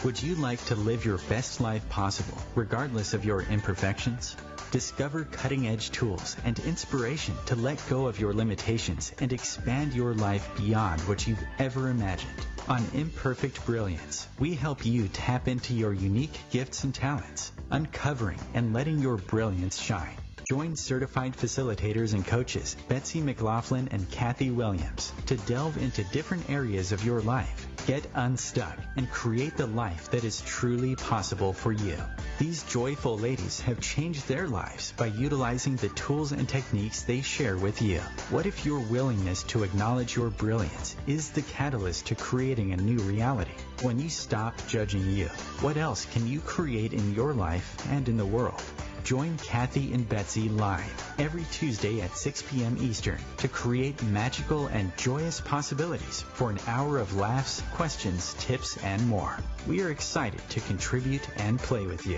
Would you like to live your best life possible, regardless of your imperfections? Discover cutting-edge tools and inspiration to let go of your limitations and expand your life beyond what you've ever imagined. On Imperfect Brilliance, we help you tap into your unique gifts and talents, uncovering and letting your brilliance shine. Join certified facilitators and coaches Betsy McLaughlin and Kathy Williams to delve into different areas of your life. Get unstuck and create the life that is truly possible for you. These joyful ladies have changed their lives by utilizing the tools and techniques they share with you. What if your willingness to acknowledge your brilliance is the catalyst to creating a new reality? When you stop judging you, what else can you create in your life and in the world? Join Kathy and Betsy live every Tuesday at 6 p.m. Eastern to create magical and joyous possibilities for an hour of laughs, questions, tips, and more. We are excited to contribute and play with you.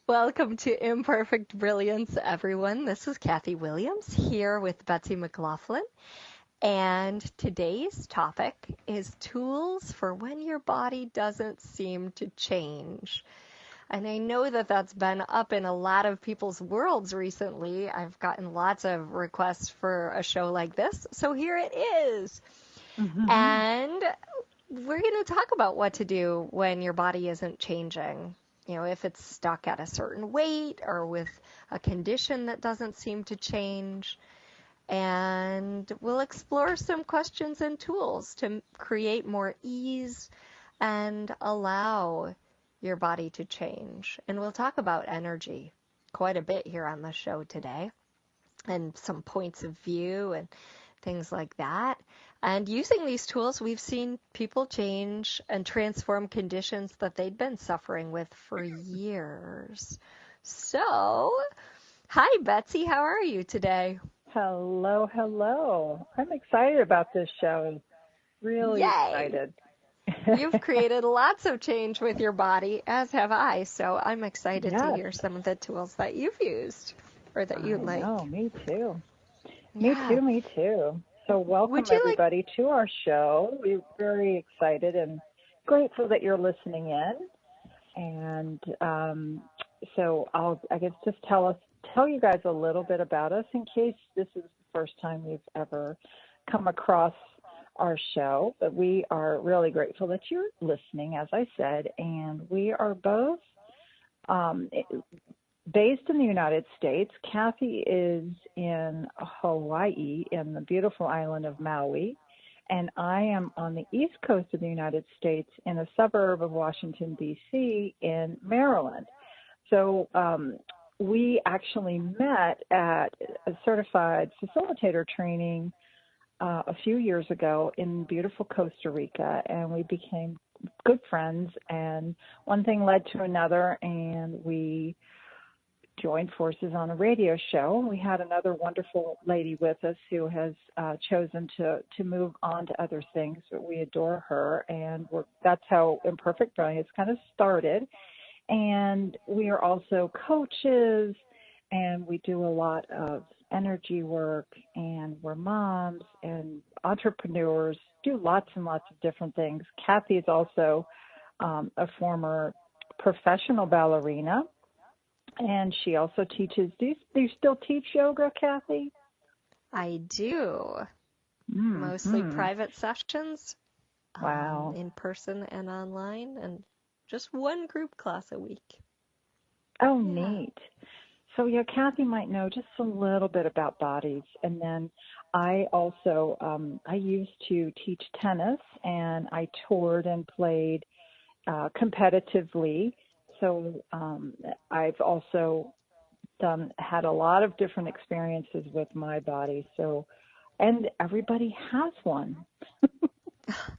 Welcome to Imperfect Brilliance, everyone. This is Kathy Williams here with Betsy McLaughlin. And today's topic is tools for when your body doesn't seem to change. And I know that that's been up in a lot of people's worlds recently. I've gotten lots of requests for a show like this. So here it is. Mm-hmm. And we're going to talk about what to do when your body isn't changing. You know, if it's stuck at a certain weight or with a condition that doesn't seem to change. And we'll explore some questions and tools to create more ease and allow your body to change. And we'll talk about energy quite a bit here on the show today, and some points of view and things like that. And using these tools, we've seen people change and transform conditions that they'd been suffering with for years. So, hi, Betsy. How are you today? Hello, hello. I'm excited about this show. Really excited. You've created lots of change with your body, as have I, so I'm excited to hear some of the tools that you've used or that you like. Oh, me too. Me too. So welcome, everybody, to our show. We're very excited and grateful that you're listening in. And so I guess just tell you guys a little bit about us in case this is the first time you've ever come across our show. But we are really grateful that you're listening, as I said, and we are both based in the United States. Kathy is in Hawaii, in the beautiful island of Maui, and I am on the East Coast of the United States in a suburb of Washington, D.C. in Maryland. So we actually met at a certified facilitator training a few years ago in beautiful Costa Rica, and we became good friends, and one thing led to another, and we joined forces on a radio show. We had another wonderful lady with us who has chosen to move on to other things, but we adore her, and that's how Imperfect Brilliance kind of started. And we are also coaches, and we do a lot of energy work, and we're moms and entrepreneurs, do lots and lots of different things. Kathy is also a former professional ballerina, and she also teaches. Do you still teach yoga, Kathy? I do. Mostly private sessions. Wow. In person and online, and just one group class a week. Oh, neat. So, Kathy might know just a little bit about bodies. And then I also, I used to teach tennis, and I toured and played competitively. So I've also had a lot of different experiences with my body. So, and everybody has one.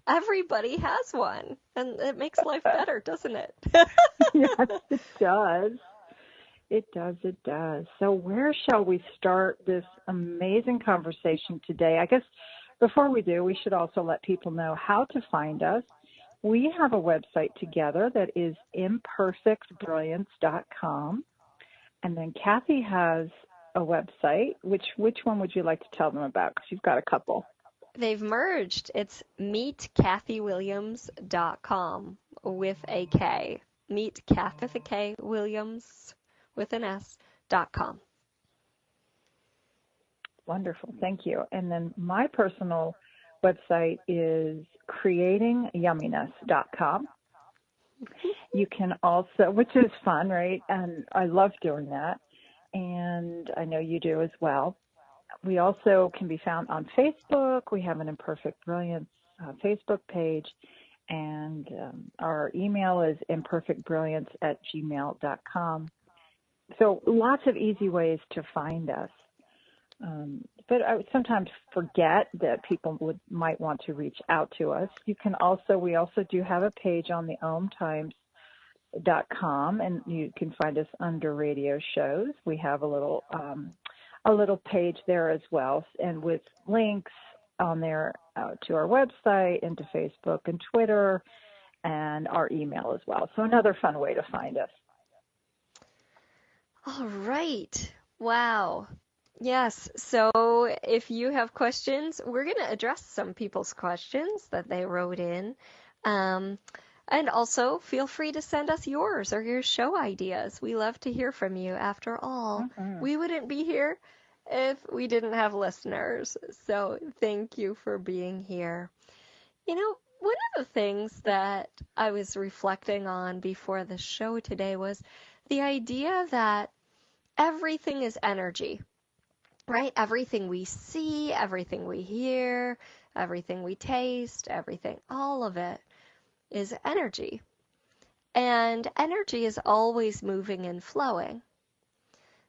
Everybody has one, and it makes life better, doesn't it? Yes, it does. It does. So where shall we start this amazing conversation today? I guess before we do, we should also let people know how to find us. We have a website together that is imperfectbrilliance.com. And then Kathy has a website. Which one would you like to tell them about? Because you've got a couple. They've merged. It's meetkathywilliams.com with a K. Meet Kathy with a K, Williams with an S.com. Wonderful. Thank you. And then my personal website is creatingyumminess.com. You can also, which is fun, right? And I love doing that. And I know you do as well. We also can be found on Facebook. We have an Imperfect Brilliance Facebook page. And our email is imperfectbrilliance@gmail.com. So lots of easy ways to find us. But I would sometimes forget that people might want to reach out to us. We also do have a page on the OMTimes.com, and you can find us under radio shows. We have a little page there as well, and with links on there to our website and to Facebook and Twitter and our email as well. So another fun way to find us. All right. Wow. Yes. So if you have questions, we're going to address some people's questions that they wrote in. And also feel free to send us yours or your show ideas. We love to hear from you. After all, we wouldn't be here if we didn't have listeners. So thank you for being here. You know, one of the things that I was reflecting on before the show today was the idea that everything is energy. Right? Everything we see, everything we hear, everything we taste, everything, all of it is energy. And energy is always moving and flowing.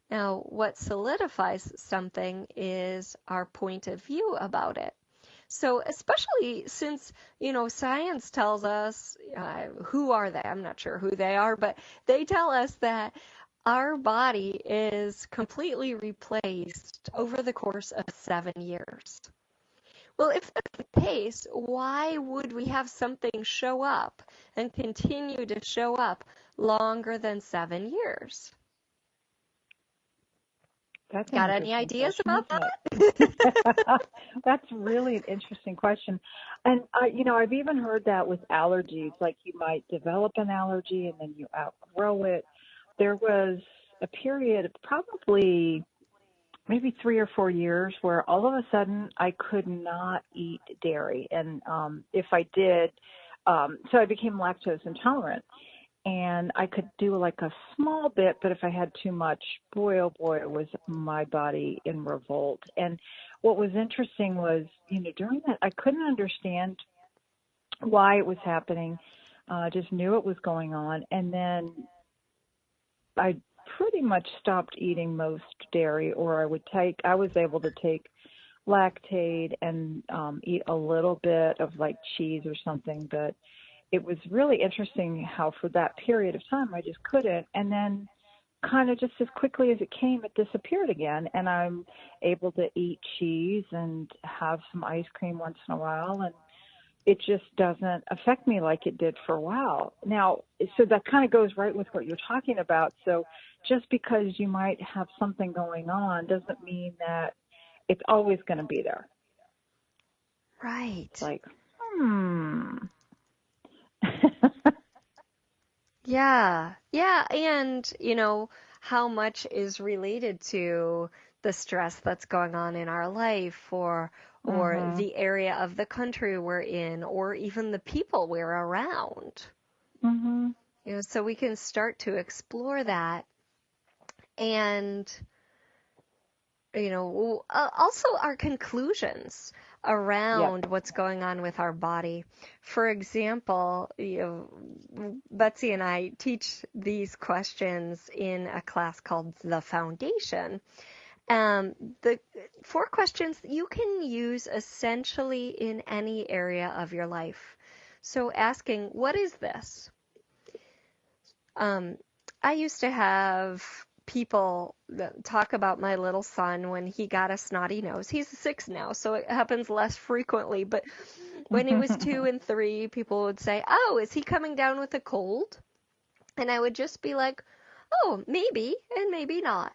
Now, what solidifies something is our point of view about it. So especially since, science tells us, who are they? I'm not sure who they are, but they tell us that our body is completely replaced over the course of 7 years. Well, if that's the case, why would we have something show up and continue to show up longer than 7 years? Got any ideas about that? That's really an interesting question. And, I've even heard that with allergies, like you might develop an allergy and then you outgrow it. There was a period of probably maybe 3 or 4 years where all of a sudden I could not eat dairy. And if I did, so I became lactose intolerant. And I could do like a small bit, but if I had too much, boy, oh boy, was my body in revolt. And what was interesting was, during that, I couldn't understand why it was happening. I just knew it was going on. And then I pretty much stopped eating most dairy, or I was able to take Lactaid and eat a little bit of like cheese or something, but it was really interesting how for that period of time I just couldn't, and then kind of just as quickly as it came, it disappeared again, and I'm able to eat cheese and have some ice cream once in a while, and it just doesn't affect me like it did for a while. Now, so that kind of goes right with what you're talking about. So just because you might have something going on doesn't mean that it's always going to be there. Right. It's like, Yeah. And, how much is related to the stress that's going on in our life or the area of the country we're in or even the people we're around. So we can start to explore that. And, also our conclusions around what's going on with our body. For example, Betsy and I teach these questions in a class called The Foundation. The 4 questions you can use essentially in any area of your life. So asking, what is this? I used to have people talk about my little son when he got a snotty nose. He's 6 now, so it happens less frequently. But when he was 2 and 3, people would say, "Oh, is he coming down with a cold?" And I would just be like, "Oh, maybe and maybe not."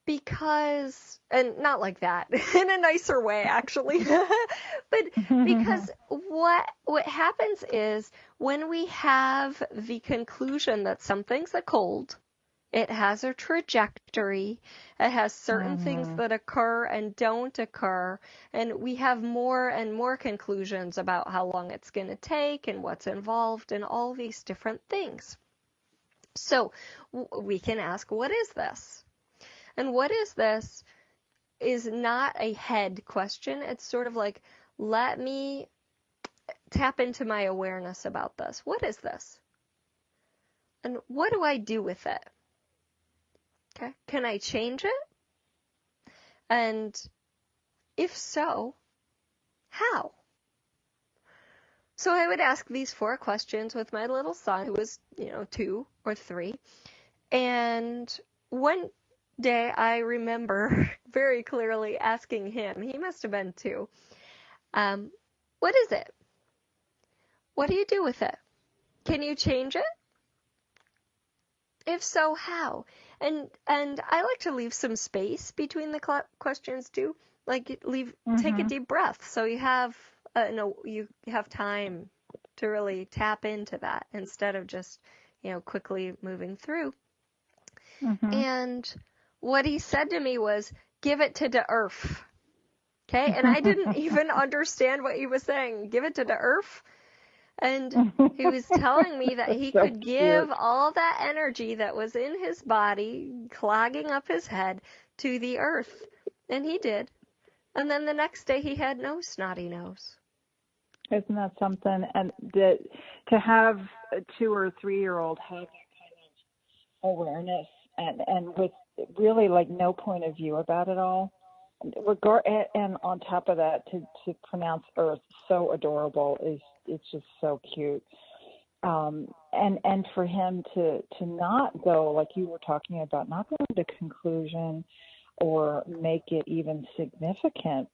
Because, and not like that, in a nicer way, actually, but because what happens is when we have the conclusion that something's a cold, it has a trajectory, it has certain things that occur and don't occur, and we have more and more conclusions about how long it's going to take and what's involved and all these different things. So we can ask, what is this? And what is this is not a head question. It's sort of like, let me tap into my awareness about this. What is this? And what do I do with it? Okay. Can I change it? And if so, how? So I would ask these 4 questions with my little son, who was, 2 or 3. And one day I remember very clearly asking him, he must have been 2, what is it? What do you do with it? Can you change it? If so, how? And I like to leave some space between the questions too. Like take a deep breath, so you have you have time to really tap into that instead of just quickly moving through. And what he said to me was, give it to the earth. Okay? And I didn't even understand what he was saying. Give it to the earth. And he was telling me that he could give all that energy that was in his body, clogging up his head, to the earth. And he did. And then the next day he had no snotty nose. Isn't that something? And to have a 2 or 3-year-old have that kind of awareness and with really like no point of view about it all, and on top of that, to pronounce Earth so adorable it's just so cute. And for him to not go, like you were talking about, not go into conclusion or make it even significant,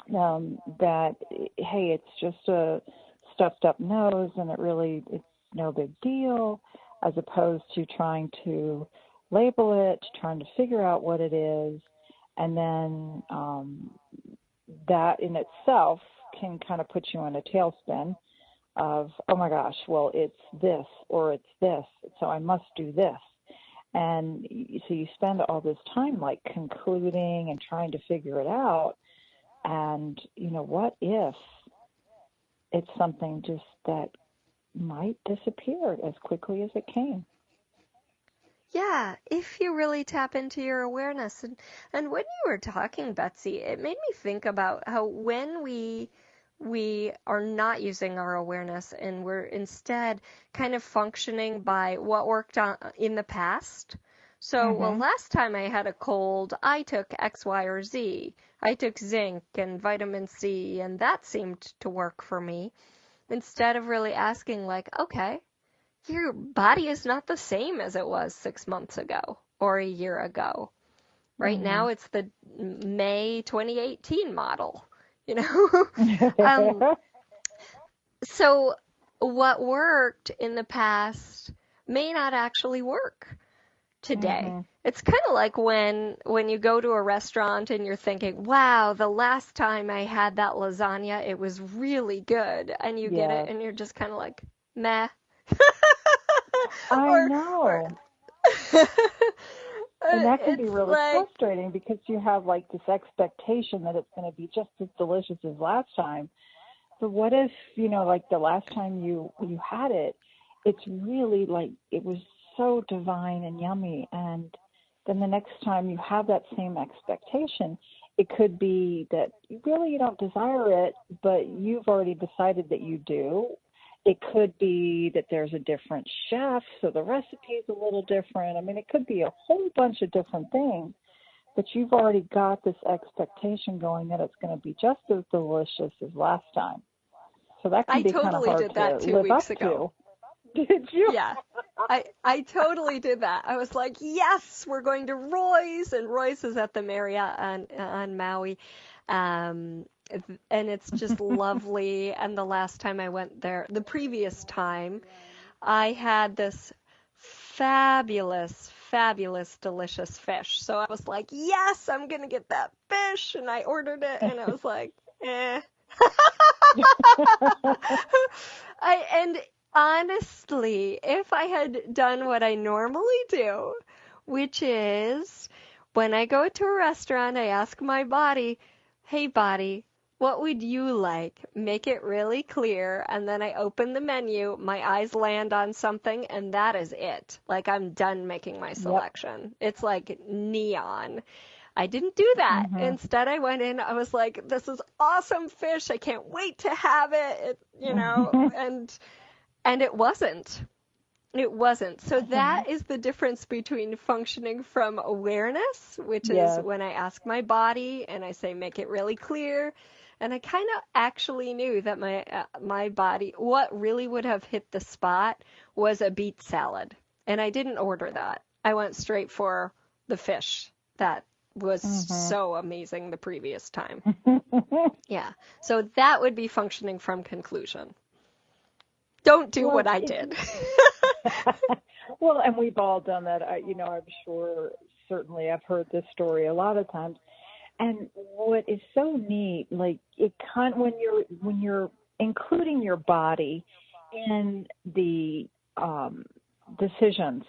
that, hey, it's just a stuffed up nose and it's no big deal, as opposed to trying to label it, trying to figure out what it is. And then that in itself can kind of put you in a tailspin of, oh my gosh, well, it's this or it's this, so I must do this. And so you spend all this time like concluding and trying to figure it out. And, what if it's something just that might disappear as quickly as it came? Yeah, if you really tap into your awareness. And when you were talking, Betsy, it made me think about how when we are not using our awareness and we're instead kind of functioning by what worked in the past. So, well, last time I had a cold, I took X, Y, or Z. I took zinc and vitamin C, and that seemed to work for me. Instead of really asking, like, okay, your body is not the same as it was 6 months ago or a year ago. Right now, it's the May 2018 model, So what worked in the past may not actually work today. It's kind of like when you go to a restaurant and you're thinking, wow, the last time I had that lasagna, it was really good. And you get it and you're just kind of like, meh. I know. And that can be really frustrating because you have like this expectation that it's going to be just as delicious as last time. But what if, like the last time you had it, it's really like it was so divine and yummy. And then the next time you have that same expectation, it could be that you don't desire it, but you've already decided that you do. It could be that there's a different chef, so the recipe is a little different. I mean, it could be a whole bunch of different things, but you've already got this expectation going that it's going to be just as delicious as last time. So that can be kind of hard to live up to. I totally did that 2 weeks ago. Did you? Yeah, I totally did that. I was like, yes, we're going to Roy's, and Roy's is at the Marriott on Maui. And it's just lovely. And the last time I went there, the previous time, I had this fabulous, fabulous, delicious fish. So I was like, yes, I'm going to get that fish. And I ordered it and I was like, eh. And honestly, if I had done what I normally do, which is when I go to a restaurant, I ask my body, hey, body, what would you like? Make it really clear. And then I open the menu, my eyes land on something, and that is it. Like I'm done making my selection. It's like neon. I didn't do that. Mm-hmm. Instead, I went in, I was like, this is awesome fish. I can't wait to have it, and it wasn't. It wasn't. So that is the difference between functioning from awareness, which is when I ask my body and I say, make it really clear. And I kind of actually knew that my body, what really would have hit the spot was a beet salad. And I didn't order that. I went straight for the fish that was so amazing the previous time. Yeah. So that would be functioning from conclusion. Don't do what I did. Well, and we've all done that. I'm sure, certainly I've heard this story a lot of times. And what is so neat, like when you're including your body in the decisions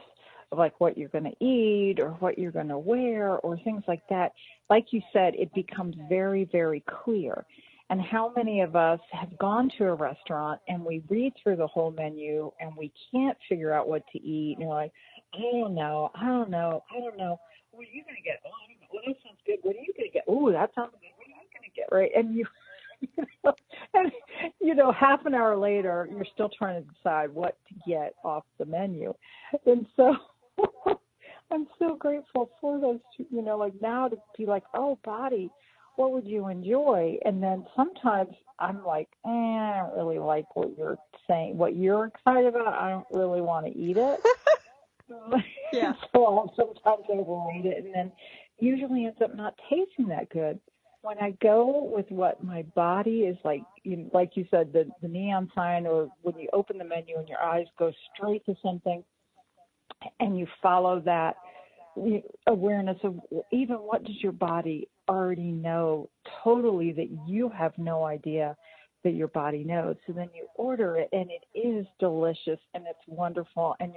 of like what you're going to eat or what you're going to wear or things like that, like you said, it becomes very, very clear. And how many of us have gone to a restaurant and we read through the whole menu and we can't figure out what to eat? And you're like, I don't know. What are you going to get? Oh, I don't know. Well, that sounds good. What are you going to get? Oh, that sounds good. What are you going to get? Right? And half an hour later, you're still trying to decide what to get off the menu. And so I'm so grateful for those two, like now to be like, oh, body, what would you enjoy? And then sometimes I'm like, I don't really like what you're saying, what you're excited about. I don't really want to eat it. Yeah. So I'll sometimes overeat it, and then usually ends up not tasting that good. When I go with what my body is like, like you said, the neon sign, or when you open the menu and your eyes go straight to something, and you follow that awareness of even what does your body already know totally that you have no idea that your body knows. So then you order it and it is delicious and it's wonderful and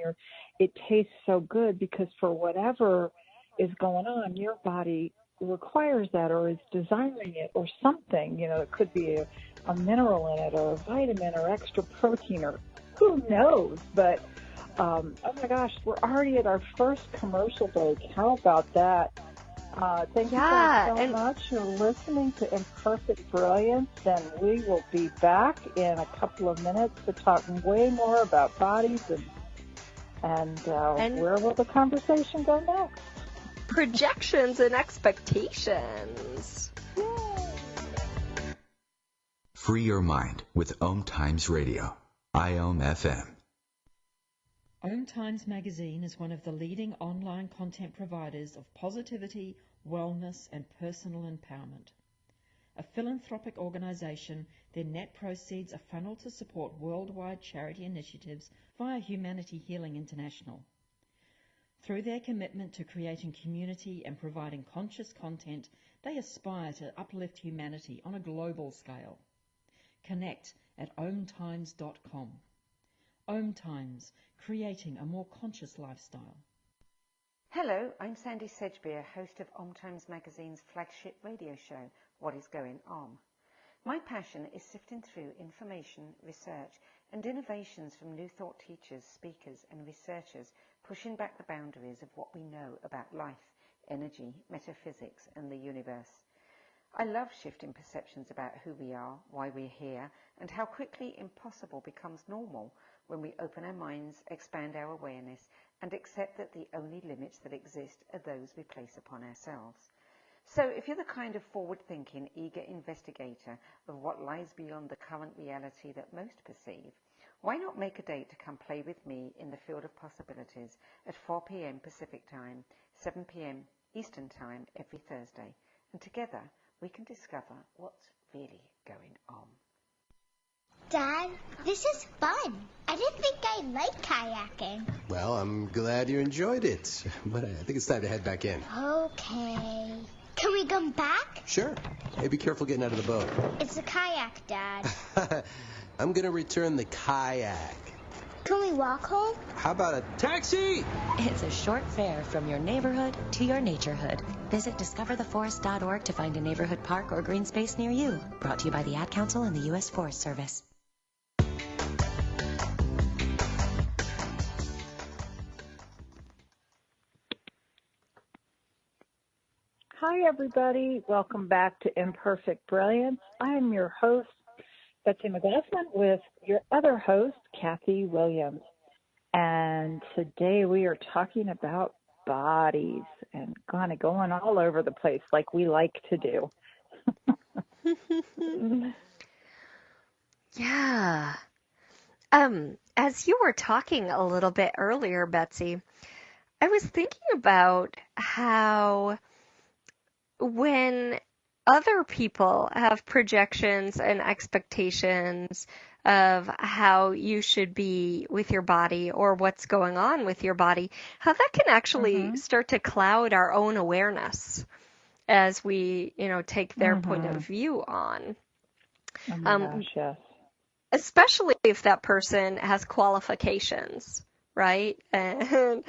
it tastes so good because for whatever is going on, your body requires that or is desiring it or something. It could be a mineral in it or a vitamin or extra protein or who knows, but oh my gosh, we're already at our first commercial break. How about that? Thank you guys so much for listening to Imperfect Brilliance, and we will be back in a couple of minutes to talk way more about bodies and where will the conversation go next? Projections and expectations. Yay. Free your mind with OMTimes Radio, IOM FM. OMTimes magazine is one of the leading online content providers of positivity, wellness, and personal empowerment. A philanthropic organization, their net proceeds are funneled to support worldwide charity initiatives via Humanity Healing International. Through their commitment to creating community and providing conscious content, they aspire to uplift humanity on a global scale. Connect at omtimes.com. OMTimes, creating a more conscious lifestyle. Hello, I'm Sandy Sedgbeer, host of OMTimes Magazine's flagship radio show, What is Going On? My passion is sifting through information, research and innovations from new thought teachers, speakers and researchers pushing back the boundaries of what we know about life, energy, metaphysics and the universe. I love shifting perceptions about who we are, why we're here, and how quickly impossible becomes normal when we open our minds, expand our awareness, and accept that the only limits that exist are those we place upon ourselves. So if you're the kind of forward-thinking, eager investigator of what lies beyond the current reality that most perceive, why not make a date to come play with me in the field of possibilities at 4 p.m. Pacific Time, 7 p.m. Eastern Time every Thursday, and together we can discover what's really going on. Dad, this is fun. I didn't think I liked kayaking. Well, I'm glad you enjoyed it, but I think it's time to head back in. Okay. Can we come back? Sure. Hey, be careful getting out of the boat. It's a kayak, Dad. I'm going to return the kayak. Can we walk home? How about a taxi? It's a short fare from your neighborhood to your naturehood. Visit discovertheforest.org to find a neighborhood park or green space near you. Brought to you by the Ad Council and the U.S. Forest Service. Hi, everybody. Welcome back to Imperfect Brilliance. I'm your host, Betsy McLaughlin, with your other host, Kathy Williams. And today we are talking about bodies and kind of going all over the place like we like to do. Yeah. As you were talking a little bit earlier, Betsy, I was thinking about how when other people have projections and expectations of how you should be with your body or what's going on with your body, how that can actually start to cloud our own awareness as we, take their point of view on. Oh my gosh, yes. Especially if that person has qualifications, right? And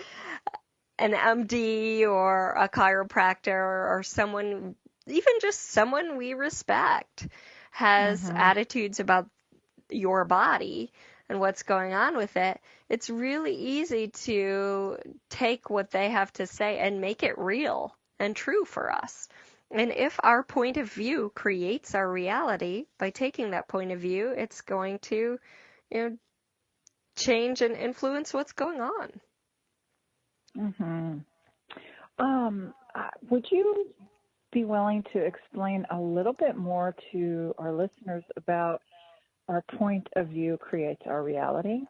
an MD or a chiropractor or someone, even just someone we respect, has attitudes about your body and what's going on with it. It's really easy to take what they have to say and make it real and true for us. And if our point of view creates our reality, by taking that point of view, it's going to, change and influence what's going on. Would you be willing to explain a little bit more to our listeners about our point of view creates our reality?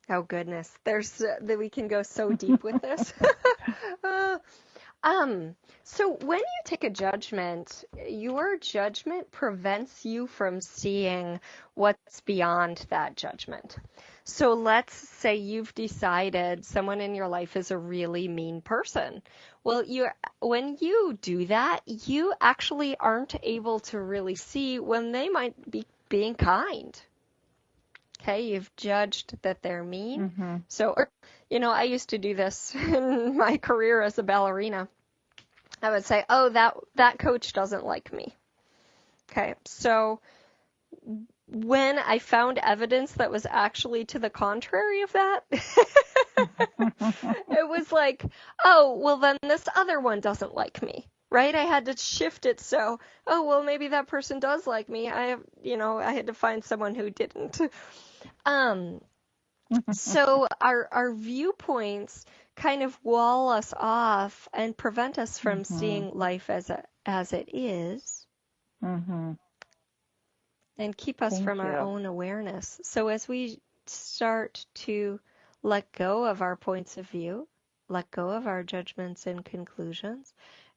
Oh goodness, we can go so deep with this. So when you take a judgment, your judgment prevents you from seeing what's beyond that judgment. So let's say you've decided someone in your life is a really mean person. Well, when you do that, you actually aren't able to really see when they might be being kind. Okay, you've judged that they're mean. So, I used to do this in my career as a ballerina. I would say, oh, that coach doesn't like me. Okay, so when I found evidence that was actually to the contrary of that, it was like, oh, well, then this other one doesn't like me. Right? I had to shift it so, oh, well, maybe that person does like me. I had to find someone who didn't. So our viewpoints kind of wall us off and prevent us from seeing life as it is, and keep us from our own awareness. So as we start to let go of our points of view, let go of our judgments and conclusions,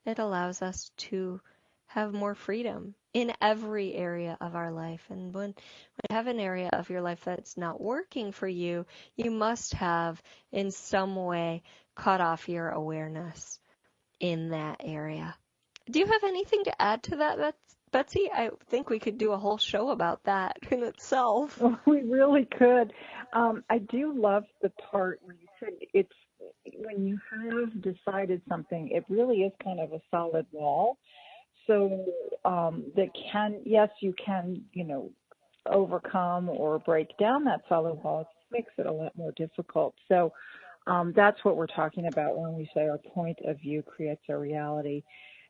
it allows us to have more freedom in every area of our life. And when you have an area of your life that's not working for you, you must have in some way cut off your awareness in that area. Do you have anything to add to that, Betsy? I think we could do a whole show about that in itself. Well, we really could. I do love the part where you said it's when you have decided something, it really is kind of a solid wall. So you can, overcome or break down that solid wall. It makes it a lot more difficult. So that's what we're talking about when we say our point of view creates our reality.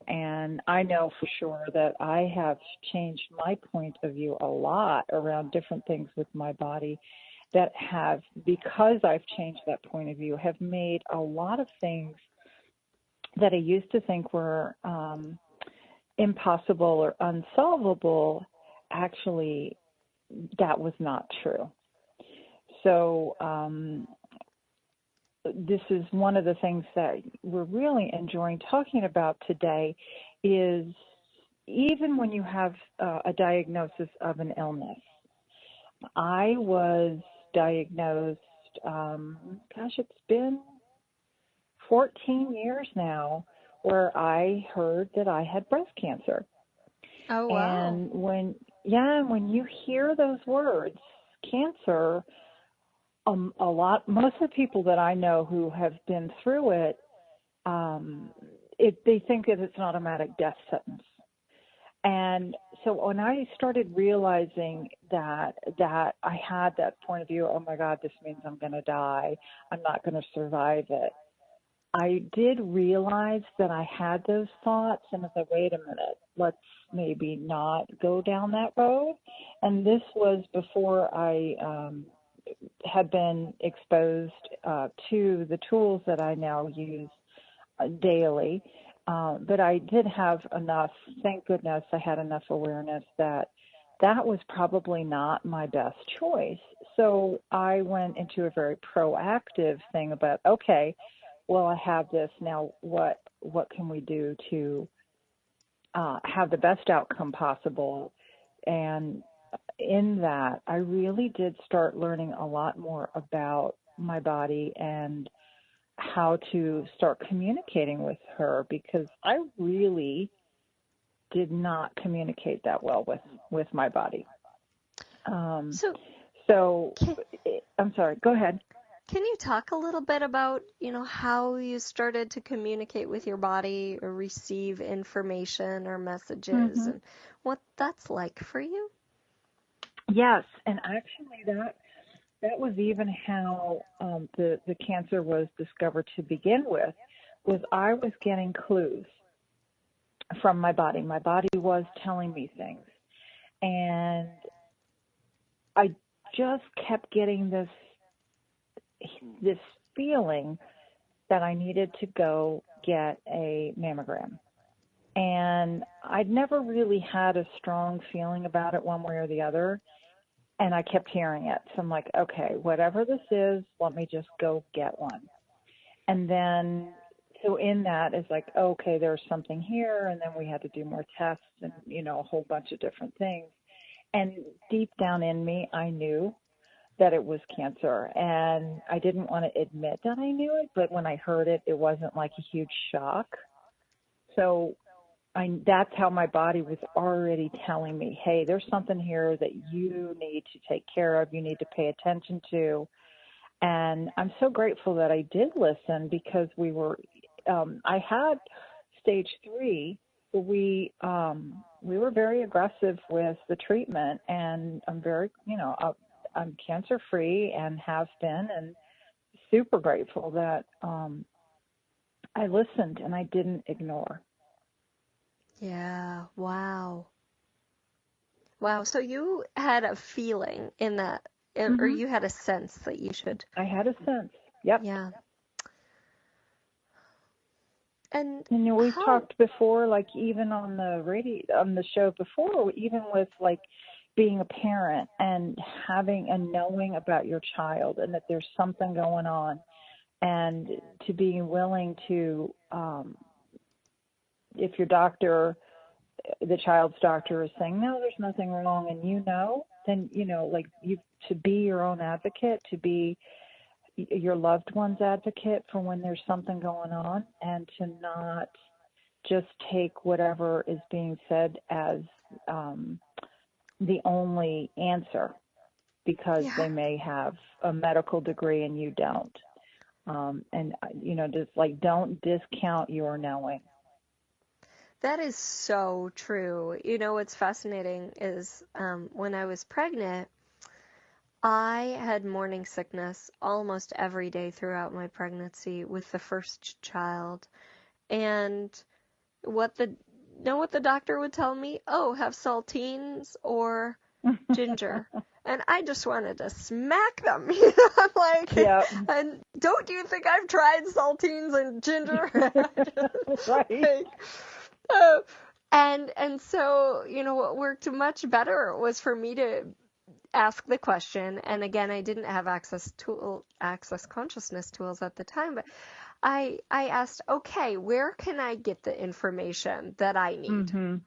And I know for sure that I have changed my point of view a lot around different things with my body that have, because I've changed that point of view, have made a lot of things that I used to think were impossible or unsolvable. Actually, that was not true. So this is one of the things that we're really enjoying talking about today is even when you have a diagnosis of an illness, I was diagnosed, it's been 14 years now, where I heard that I had breast cancer. Oh, wow. And when you hear those words, cancer, most of the people that I know who have been through it, they think that it's an automatic death sentence. And so when I started realizing that I had that point of view, oh my God, this means I'm going to die, I'm not going to survive it, I did realize that I had those thoughts, and I said, wait a minute, let's maybe not go down that road. And this was before I had been exposed to the tools that I now use daily. But I did have enough, thank goodness I had enough awareness that was probably not my best choice. So I went into a very proactive thing about, okay, well, I have this now. What can we do to have the best outcome possible? And in that, I really did start learning a lot more about my body and how to start communicating with her, because I really did not communicate that well with my body. So I'm sorry, go ahead. Can you talk a little bit about, how you started to communicate with your body or receive information or messages and what that's like for you? Yes, and actually that was even how the cancer was discovered to begin with, was I was getting clues from my body. My body was telling me things. And I just kept getting this feeling that I needed to go get a mammogram. And I'd never really had a strong feeling about it one way or the other. And I kept hearing it. So I'm like, okay, whatever this is, let me just go get one. And then, so in that is like, okay, there's something here. And then we had to do more tests and, a whole bunch of different things. And deep down in me, I knew that it was cancer. And I didn't want to admit that I knew it, but when I heard it, it wasn't like a huge shock. So that's how my body was already telling me, hey, there's something here that you need to take care of, you need to pay attention to. And I'm so grateful that I did listen, because I had stage 3, but we were very aggressive with the treatment, and I'm very, I'm cancer free and have been, and super grateful that I listened and I didn't ignore. Yeah, wow. Wow, so you had a feeling in that, or you had a sense that you should. I had a sense, yep. Yeah. And we've talked before, like even on the show before, even with like being a parent and having a knowing about your child and that there's something going on, and to be willing to, if your doctor, the child's doctor, is saying, no, there's nothing wrong, and then, like to be your own advocate, to be your loved one's advocate for when there's something going on, and to not just take whatever is being said as the only answer, because they may have a medical degree and you don't. And, just like, don't discount your knowing. That is so true. What's fascinating is when I was pregnant, I had morning sickness almost every day throughout my pregnancy with the first child. And what the doctor would tell me? Oh, have saltines or ginger. And I just wanted to smack them. I'm like, yep. And don't you think I've tried saltines and ginger? Right. And so, what worked much better was for me to ask the question. And again, I didn't have access consciousness tools at the time, but I asked, okay, where can I get the information that I need?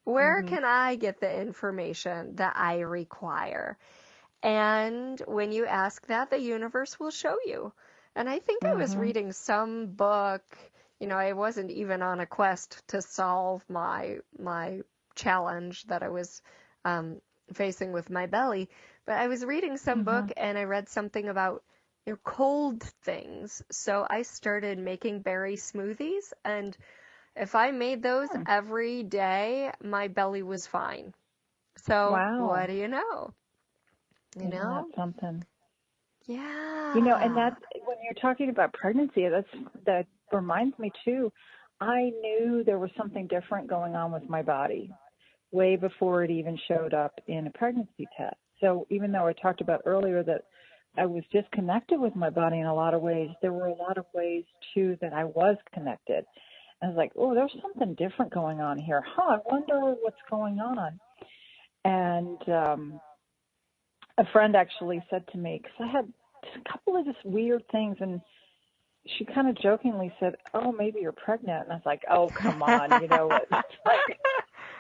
Where can I get the information that I require? And when you ask that, the universe will show you. And I think I was reading some book, I wasn't even on a quest to solve my challenge that I was facing with my belly, but I was reading some book and I read something about cold things. So I started making berry smoothies, and if I made those every day, my belly was fine. So what do you know? Isn't that something? Yeah. And that's when you're talking about pregnancy, that reminds me too. I knew there was something different going on with my body way before it even showed up in a pregnancy test. So even though I talked about earlier that I was disconnected with my body in a lot of ways, there were a lot of ways too that I was connected. I was like, oh, there's something different going on here. I wonder what's going on. And a friend actually said to me, because I had a couple of just weird things, and she kind of jokingly said, oh, maybe you're pregnant. And I was like, oh, come on, it's like,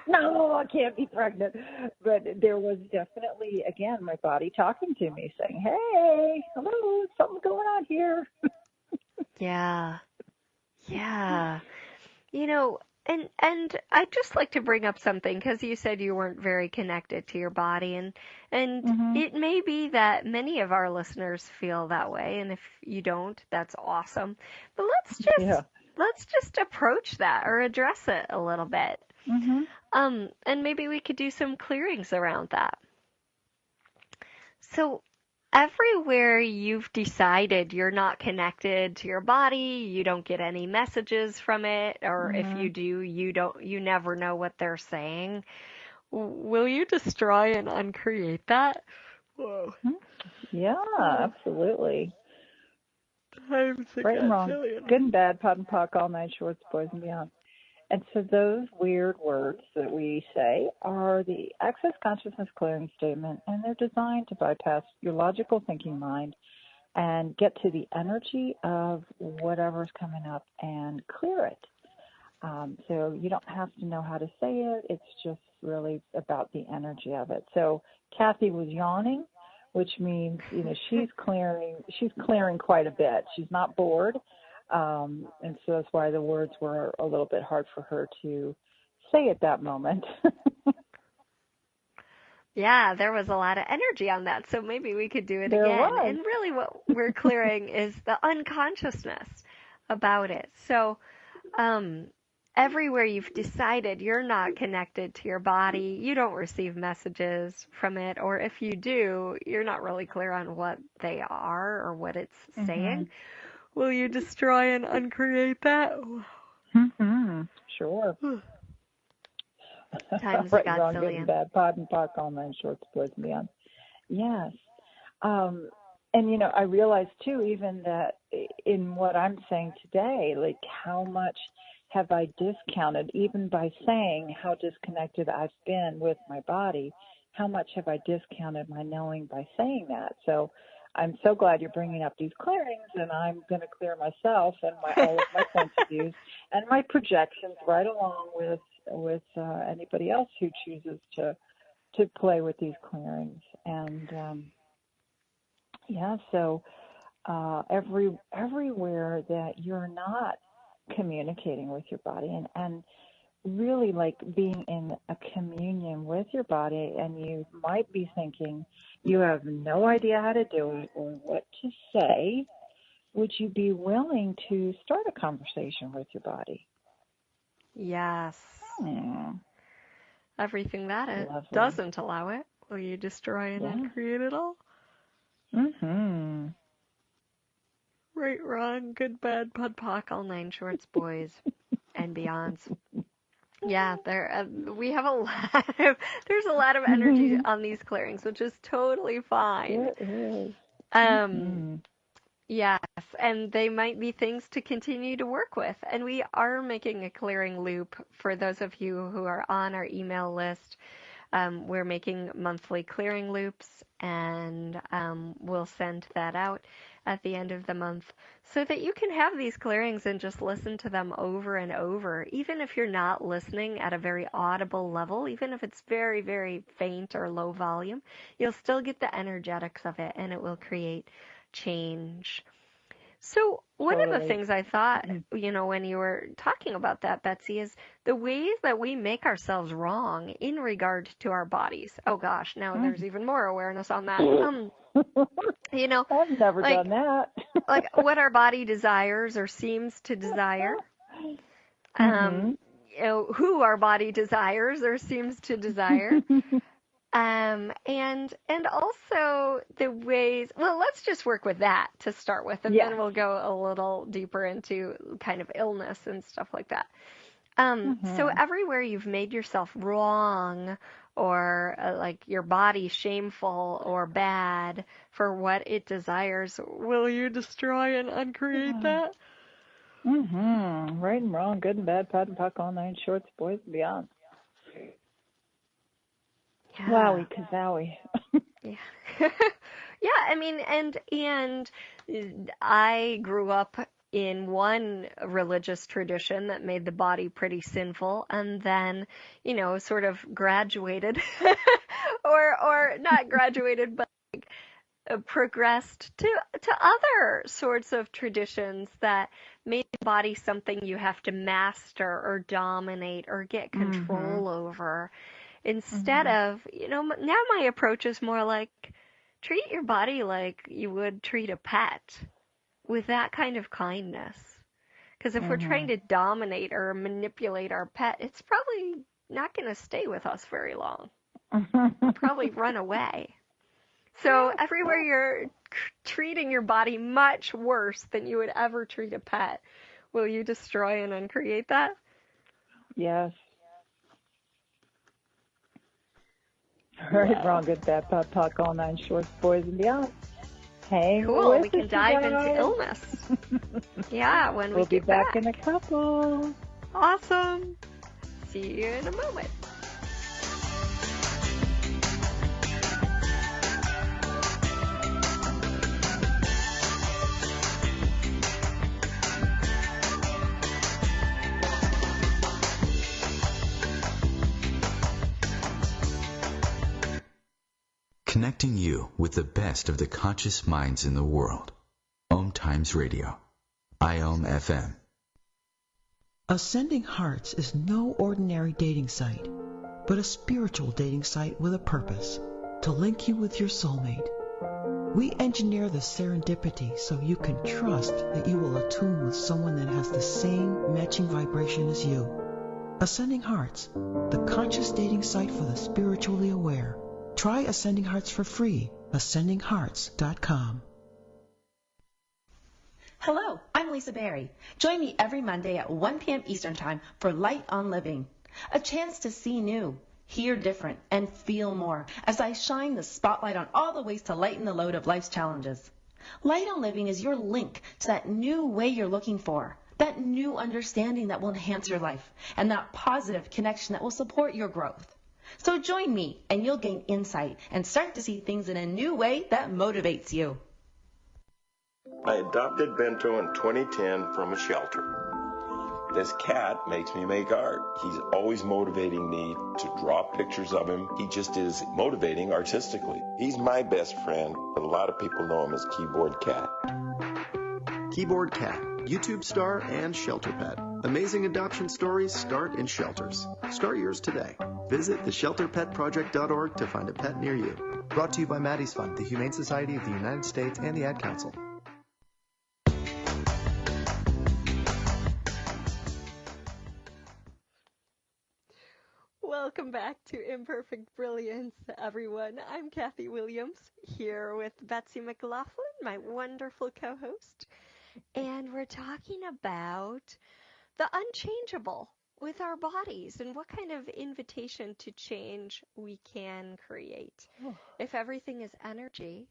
no, I can't be pregnant. But there was definitely, again, my body talking to me saying, hey, hello, something's going on here. Yeah. And I'd just like to bring up something, because you said you weren't very connected to your body, and it may be that many of our listeners feel that way, and if you don't, that's awesome. But let's just approach that or address it a little bit. And maybe we could do some clearings around that. So everywhere you've decided you're not connected to your body, you don't get any messages from it, or if you do, you never know what they're saying. Will you destroy and uncreate that? Whoa. Yeah, absolutely. Times right and wrong, good and bad, pot and pock, all nine shorts, boys and beyond. And so those weird words that we say are the Access Consciousness Clearing Statement, and they're designed to bypass your logical thinking mind and get to the energy of whatever's coming up and clear it. So you don't have to know how to say it. It's just really about the energy of it. So Kathy was yawning, which means, she's clearing quite a bit. She's not bored. And so that's why the words were a little bit hard for her to say at that moment. Yeah, there was a lot of energy on that, so maybe we could do it There again. was. And really what we're clearing is the unconsciousness about it. So everywhere you've decided you're not connected to your body, you don't receive messages from it, or if you do, you're not really clear on what they are or what it's saying. Will you destroy and uncreate that? Sure. Times right, a wrong, good godzillion. and bad, pot and pock, all nine shorts, boys and beyond. Yes. And, I realize, too, even that in what I'm saying today, like how much have I discounted, even by saying how disconnected I've been with my body, how much have I discounted my knowing by saying that? So I'm so glad you're bringing up these clearings, and I'm going to clear myself and all of my points of views and my projections right along with anybody else who chooses to play with these clearings. And so everywhere that you're not communicating with your body and really like being in a communion with your body, and you might be thinking you have no idea how to do it or what to say, would you be willing to start a conversation with your body? Yes. Everything that it doesn't allow it, will you destroy and uncreate it all? Right, wrong, good, bad, pod, pock, all nine shorts, boys and beyonds. Yeah, we have there's a lot of energy on these clearings, which is totally fine. It is. Yes, and they might be things to continue to work with. And we are making a clearing loop for those of you who are on our email list. We're making monthly clearing loops, and we'll send that out at the end of the month so that you can have these clearings and just listen to them over and over, even if you're not listening at a very audible level, even if it's very, very faint or low volume, you'll still get the energetics of it, and it will create change. So one of the things I thought, when you were talking about that, Betsy, is the ways that we make ourselves wrong in regard to our bodies. Oh gosh, now there's even more awareness on that. I've never done that. Like what our body desires or seems to desire. Who our body desires or seems to desire. And also the ways, well, let's just work with that to start with, and then we'll go a little deeper into kind of illness and stuff like that. So everywhere you've made yourself wrong or like your body shameful or bad for what it desires, will you destroy and uncreate that? Right and wrong, good and bad, pat and puck, all nine shorts, boys and beyond. Yeah. Wowie kazowie. Yeah. Yeah, I mean, and I grew up in one religious tradition that made the body pretty sinful, and then, sort of graduated or not graduated, but progressed to other sorts of traditions that made the body something you have to master or dominate or get control over. Instead of, now my approach is more like treat your body like you would treat a pet with that kind of kindness. Because if we're trying to dominate or manipulate our pet, it's probably not going to stay with us very long. It'll probably run away. So everywhere you're treating your body much worse than you would ever treat a pet, will you destroy and uncreate that? Yes. Right, wrong, good, bad, pop, talk, all nine shorts, boys and beyond. Hang cool, with we can dive into illness. Yeah, when we'll we get back in a couple. Awesome. See you in a moment. Connecting you with the best of the conscious minds in the world. OMTimes Radio. IOM FM. Ascending Hearts is no ordinary dating site, but a spiritual dating site with a purpose, to link you with your soulmate. We engineer the serendipity so you can trust that you will attune with someone that has the same matching vibration as you. Ascending Hearts, the conscious dating site for the spiritually aware. Try Ascending Hearts for free. AscendingHearts.com. Hello, I'm Lisa Berry. Join me every Monday at 1 p.m. Eastern Time for Light on Living. A chance to see new, hear different, and feel more as I shine the spotlight on all the ways to lighten the load of life's challenges. Light on Living is your link to that new way you're looking for, that new understanding that will enhance your life, and that positive connection that will support your growth. So join me and you'll gain insight and start to see things in a new way that motivates you. I adopted Bento in 2010 from a shelter. This cat makes me make art. He's always motivating me to draw pictures of him. He just is motivating artistically. He's my best friend, but a lot of people know him as Keyboard Cat. Keyboard Cat, YouTube star and shelter pet. Amazing adoption stories start in shelters. Start yours today. Visit theshelterpetproject.org to find a pet near you. Brought to you by Maddie's Fund, the Humane Society of the United States, and the Ad Council. Welcome back to Imperfect Brilliance, everyone. I'm Kathy Williams, here with Betsy McLaughlin, my wonderful co-host, and we're talking about the unchangeable with our bodies and what kind of invitation to change we can create. If everything is energy,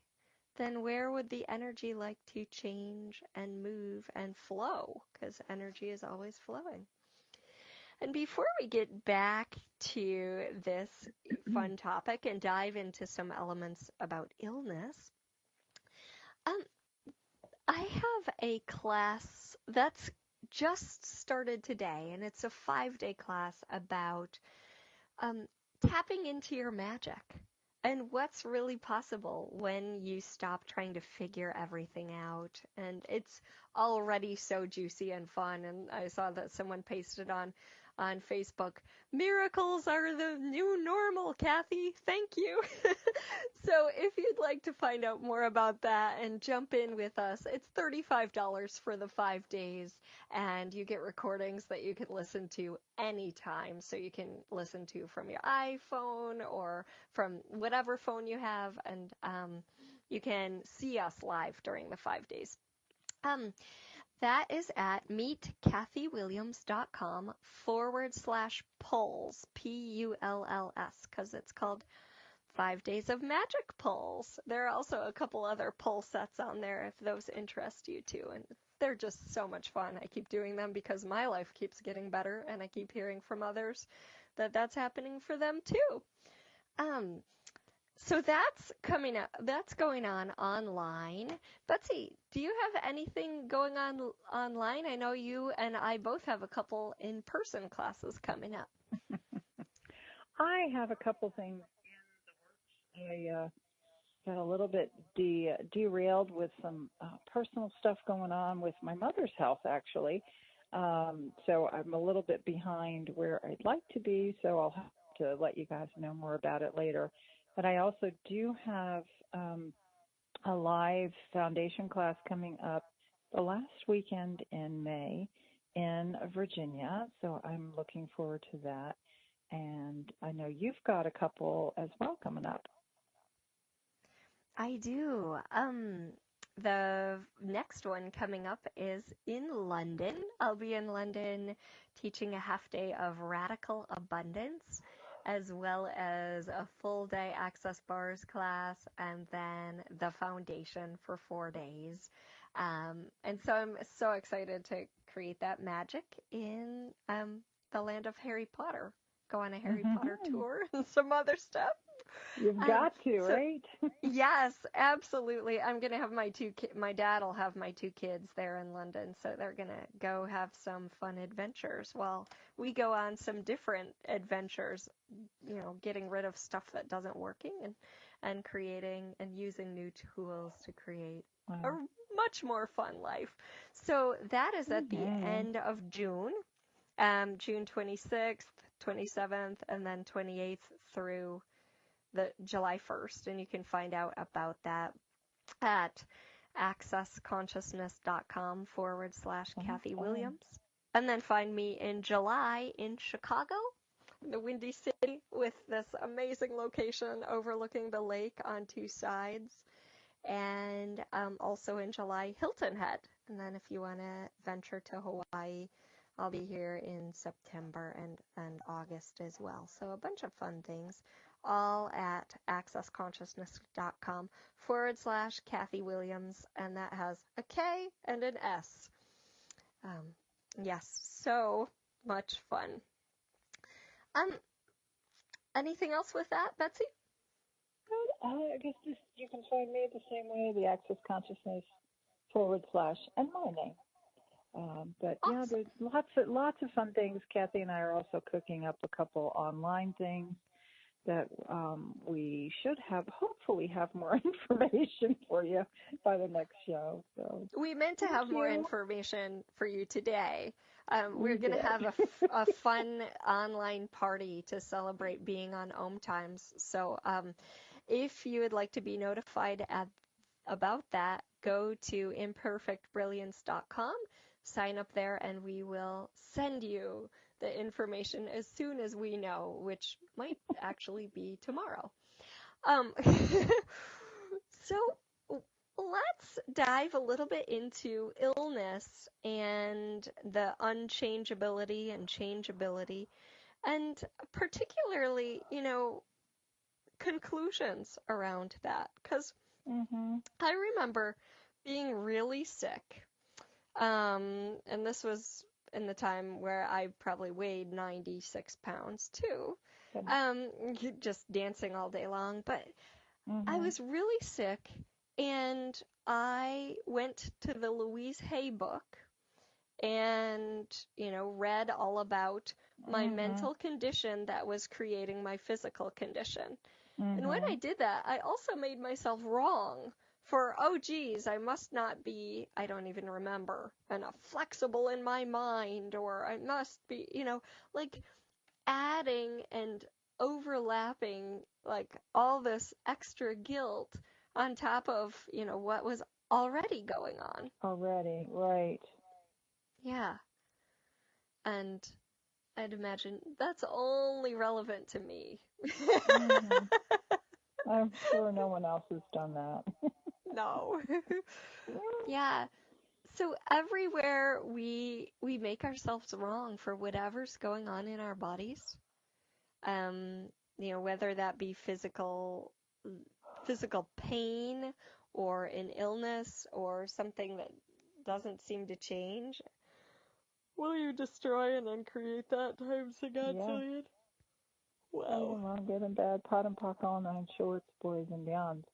then where would the energy like to change and move and flow? Because energy is always flowing. And before we get back to this fun topic and dive into some elements about illness, um, I have a class that's just started today, and it's a 5-day class about tapping into your magic and what's really possible when you stop trying to figure everything out. And it's already so juicy and fun. And I saw that someone pasted on Facebook, miracles are the new normal, Kathy. Thank you. So if you'd like to find out more about that and jump in with us, it's $35 for the 5 days, and you get recordings that you can listen to anytime. So you can listen to from your iPhone or from whatever phone you have, and you can see us live during the 5 days. That is at meetkathywilliams.com/pulls, Pulls, because it's called 5 Days of Magic Pulls. There are also a couple other pull sets on there if those interest you too, and they're just so much fun. I keep doing them because my life keeps getting better, and I keep hearing from others that that's happening for them too. So that's coming up. That's going on online. Betsy, do you have anything going on online? I know you and I both have a couple in-person classes coming up. I have a couple things in the works. I got a little bit derailed with some personal stuff going on with my mother's health, actually. So I'm a little bit behind where I'd like to be, so I'll have to let you guys know more about it later. But I also do have a live foundation class coming up the last weekend in May in Virginia, so I'm looking forward to that. And I know you've got a couple as well coming up. I do. The next one coming up is in London. I'll be in London teaching a half day of radical abundance, as well as a full day access bars class, and then the foundation for 4 days. And so I'm so excited to create that magic in the land of Harry Potter. Go on a Harry Potter tour and some other stuff. You've got to, right? Yes, absolutely. I'm going to have my dad will have my 2 kids there in London, so they're going to go have some fun adventures while we go on some different adventures, getting rid of stuff that doesn't working and creating and using new tools to create a much more fun life. So that is at the end of June, June 26th, 27th, and then 28th through the July 1st, and you can find out about that at accessconsciousness.com/Kathy Williams. And then find me in July in Chicago, the Windy City, with this amazing location overlooking the lake on 2 sides. And also in July, Hilton Head. And then if you want to venture to Hawaii, I'll be here in September and August as well. So a bunch of fun things, all at accessconsciousness.com/Kathy Williams, and that has a K and an S. Yes, so much fun. Anything else with that, Betsy? I guess you can find me the same way, the Access Consciousness / and my name. But awesome. Yeah, there's lots of fun things. Kathy and I are also cooking up a couple online things that we should hopefully have more information for you by the next show. So we meant to have more information for you today. We're going to have a fun online party to celebrate being on OMTimes. So if you would like to be notified about that, go to imperfectbrilliance.com. Sign up there, and we will send you the information as soon as we know, which might actually be tomorrow. So let's dive a little bit into illness and the unchangeability and changeability, and particularly, conclusions around that. Because I remember being really sick. And this was in the time where I probably weighed 96 pounds too, just dancing all day long. But I was really sick, and I went to the Louise Hay book and, read all about my mental condition that was creating my physical condition. And when I did that, I also made myself wrong for, oh, geez, I must not be, I don't even remember, enough flexible in my mind, or I must be, like adding and overlapping, like all this extra guilt on top of, what was already going on. Already, right. Yeah. And I'd imagine that's only relevant to me. I'm sure no one else has done that. No. Yeah. So everywhere we make ourselves wrong for whatever's going on in our bodies, whether that be physical pain or an illness or something that doesn't seem to change. Will you destroy and then create that times a godzillion? Wow. Well, good and bad, pot and pock, all nine shorts, boys and beyond.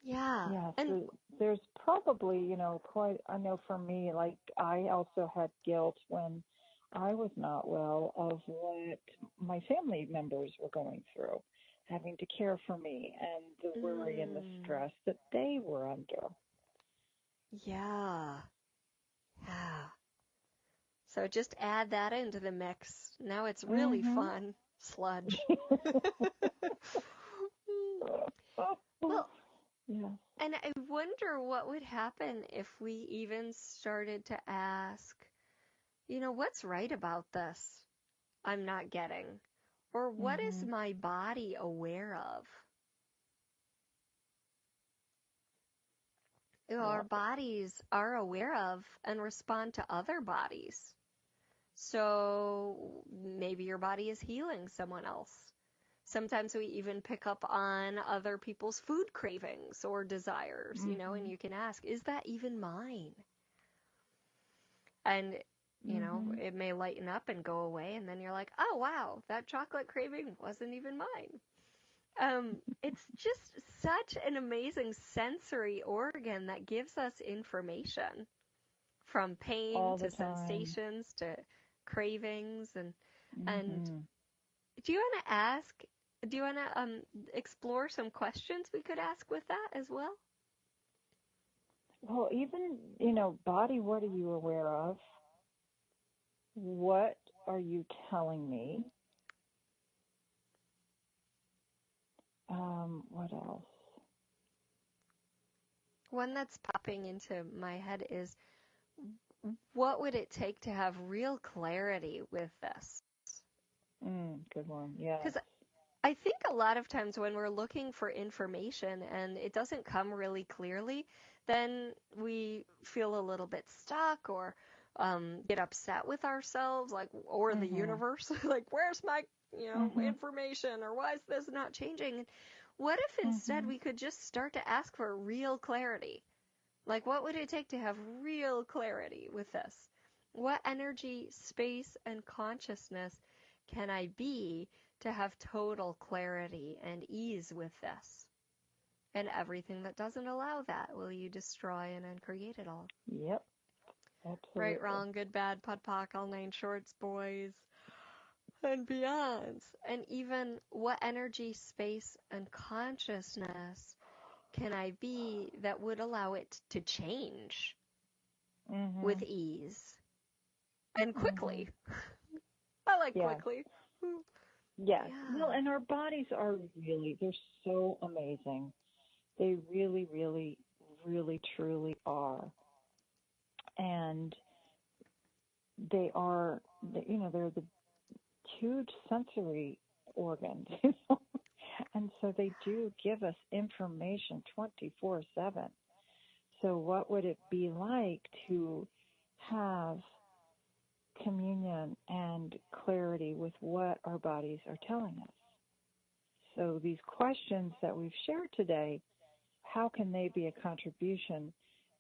Yeah. Yeah, And so there's probably, quite, I know for me, like I also had guilt when I was not well of what my family members were going through, having to care for me and the worry and the stress that they were under. Yeah. Yeah. So just add that into the mix. Now it's really fun. Sludge. Well, yeah. And I wonder what would happen if we even started to ask, what's right about this I'm not getting? Or what is my body aware of? Our bodies are aware of and respond to other bodies. So maybe your body is healing someone else. Sometimes we even pick up on other people's food cravings or desires, and you can ask, is that even mine? And, it may lighten up and go away, and then you're like, oh, wow, that chocolate craving wasn't even mine. It's just such an amazing sensory organ that gives us information, from pain to sensations to cravings. And do you want to explore some questions we could ask with that as well? Well, even, body, what are you aware of? What are you telling me? What else? One that's popping into my head is, what would it take to have real clarity with this? Good one, yeah. Because I think a lot of times when we're looking for information and it doesn't come really clearly, then we feel a little bit stuck or get upset with ourselves, or the universe, like, where's my, information, or why is this not changing? And what if instead we could just start to ask for real clarity? Like, what would it take to have real clarity with this? What energy, space, and consciousness can I be to have total clarity and ease with this? And everything that doesn't allow that, will you destroy and uncreate it all? Yep. Absolutely. Right, wrong, good, bad, POD, POC, all nine shorts, boys, and beyonds. And even what energy, space, and consciousness can I be that would allow it to change with ease and quickly? I like quickly. Yes. Yeah. Well, and our bodies are they're so amazing. They really, really, really, truly are. And they are, they're the huge sensory organs, and so they do give us information 24/7. So what would it be like to have communion and clarity with what our bodies are telling us? So these questions that we've shared today, how can they be a contribution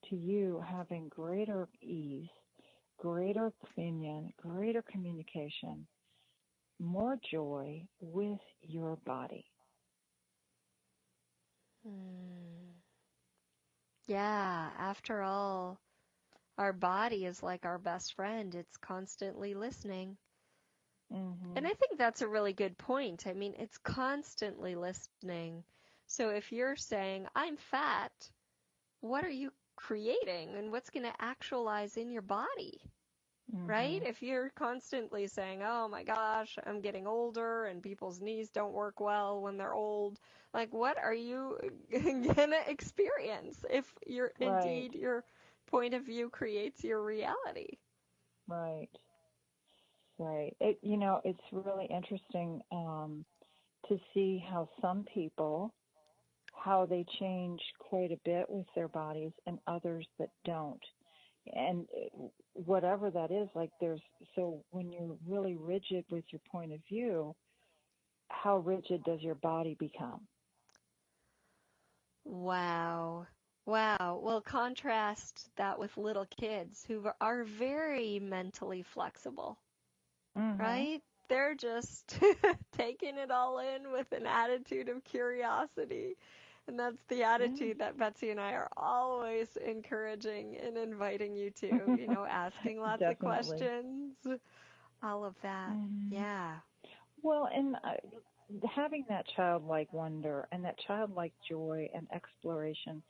to you having greater ease, greater communion, greater communication, more joy with your body. Yeah, after all, our body is like our best friend. It's constantly listening. Mm-hmm. And I think that's a really good point. I mean, it's constantly listening. So if you're saying, I'm fat, what are you creating and what's going to actualize in your body? Right? If you're constantly saying, oh my gosh, I'm getting older and people's knees don't work well when they're old, like what are you going to experience if you're indeed your point of view creates your reality? Right. Right. It's really interesting to see how some people, how they change quite a bit with their bodies and others that don't. And whatever that is, so when you're really rigid with your point of view, how rigid does your body become? Wow. Wow. Well, contrast that with little kids who are very mentally flexible, right? They're just taking it all in with an attitude of curiosity. And that's the attitude that Betsy and I are always encouraging and inviting you to, asking lots of questions, all of that. Yeah. Well, and having that childlike wonder and that childlike joy and exploration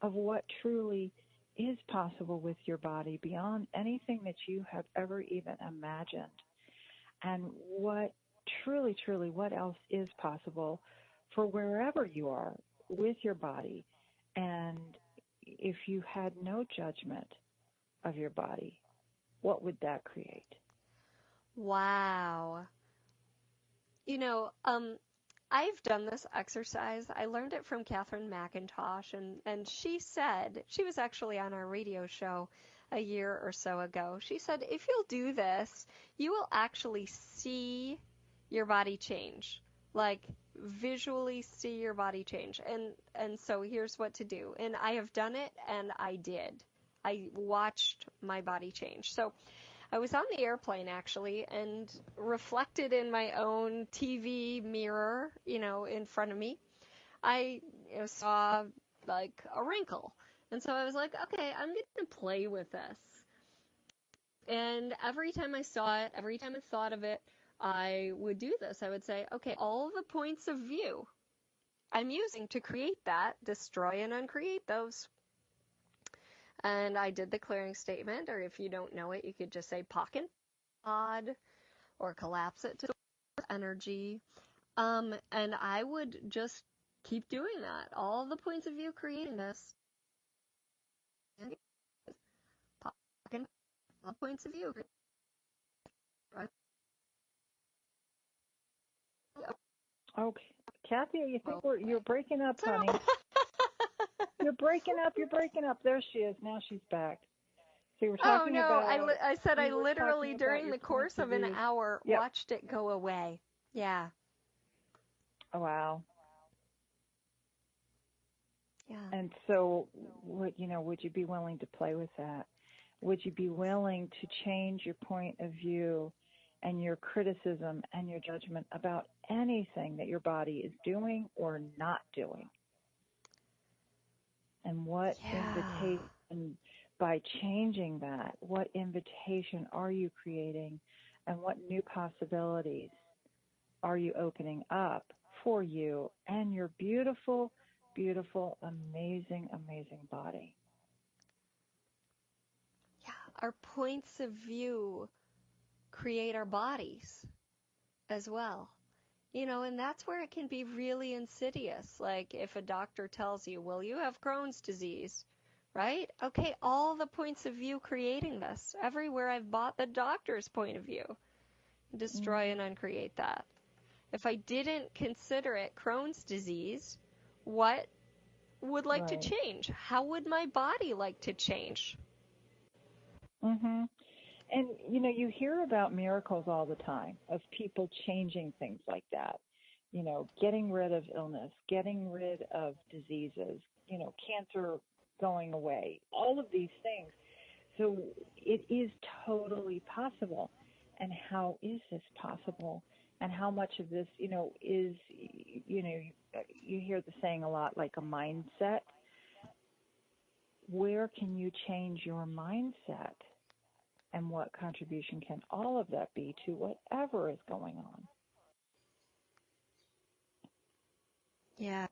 of what truly is possible with your body beyond anything that you have ever even imagined, and what truly, truly, what else is possible for wherever you are with your body. And if you had no judgment of your body, what would that create? Wow. I've done this exercise. I learned it from Catherine McIntosh, and she said, she was actually on our radio show a year or so ago. She said, if you'll do this, you will actually see your body change, like visually see your body change. And so here's what to do. And I have done it, and I did. I watched my body change. So I was on the airplane actually and reflected in my own TV mirror, in front of me. I saw like a wrinkle. And so I was like, okay, I'm going to play with this. And every time I saw it, every time I thought of it, I would do this. I would say, okay, all the points of view I'm using to create that, destroy and uncreate those. And I did the clearing statement, or if you don't know it, you could just say pocket pod or collapse it to energy. And I would just keep doing that. All the points of view creating this. Pocket all points of view. Okay. Kathy, you think you're breaking up, honey? You're breaking up. There she is. Now she's back. So you were talking about... I said I literally, during the course of an hour, watched it go away. Yeah. Oh, wow. Yeah. And so, would you be willing to play with that? Would you be willing to change your point of view and your criticism and your judgment about anything that your body is doing or not doing? And what invitation, by changing that, what invitation are you creating, and what new possibilities are you opening up for you and your beautiful, beautiful, amazing, amazing body? Yeah, our points of view create our bodies as well. And that's where it can be really insidious. Like if a doctor tells you, well, you have Crohn's disease, right? Okay, all the points of view creating this. Everywhere I've bought the doctor's point of view. Destroy and uncreate that. If I didn't consider it Crohn's disease, what would like to change? How would my body like to change? Mm-hmm. And, you hear about miracles all the time of people changing things like that, getting rid of illness, getting rid of diseases, cancer going away, all of these things. So it is totally possible. And how is this possible? And how much of this, is, you hear the saying a lot, like a mindset. Where can you change your mindset? And what contribution can all of that be to whatever is going on? Yeah.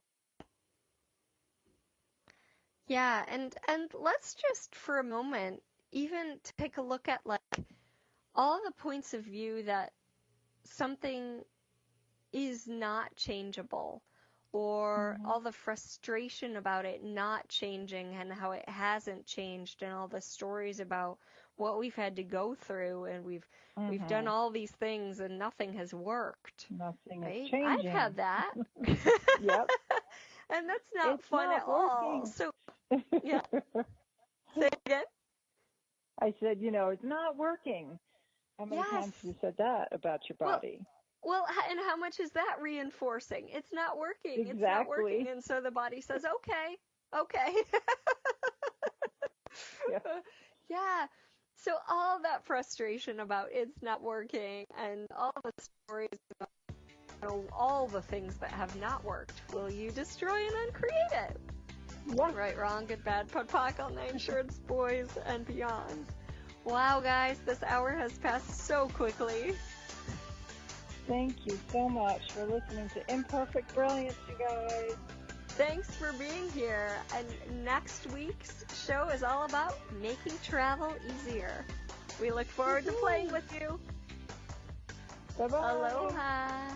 Yeah, and let's just for a moment even take a look at like all the points of view that something is not changeable, or all the frustration about it not changing and how it hasn't changed, and all the stories about what we've had to go through, and we've done all these things and nothing has worked. Nothing right? is changing. I've had that. Yep. And that's not It's fun not at working. all. So, yeah. Say it again? I said, it's not working. How many times have you said that about your body? Well, and how much is that reinforcing? It's not working. Exactly. It's not working. And so the body says, okay. Yeah. Yeah. So all that frustration about it's not working, and all the stories about all the things that have not worked, will you destroy and uncreate it? Yeah. Right, wrong, good, bad, POD, POC, all nine shorts, boys, and beyond. Wow, guys, this hour has passed so quickly. Thank you so much for listening to Imperfect Brilliance, you guys. Thanks for being here. And next week's show is all about making travel easier. We look forward to playing with you. Bye-bye. Aloha.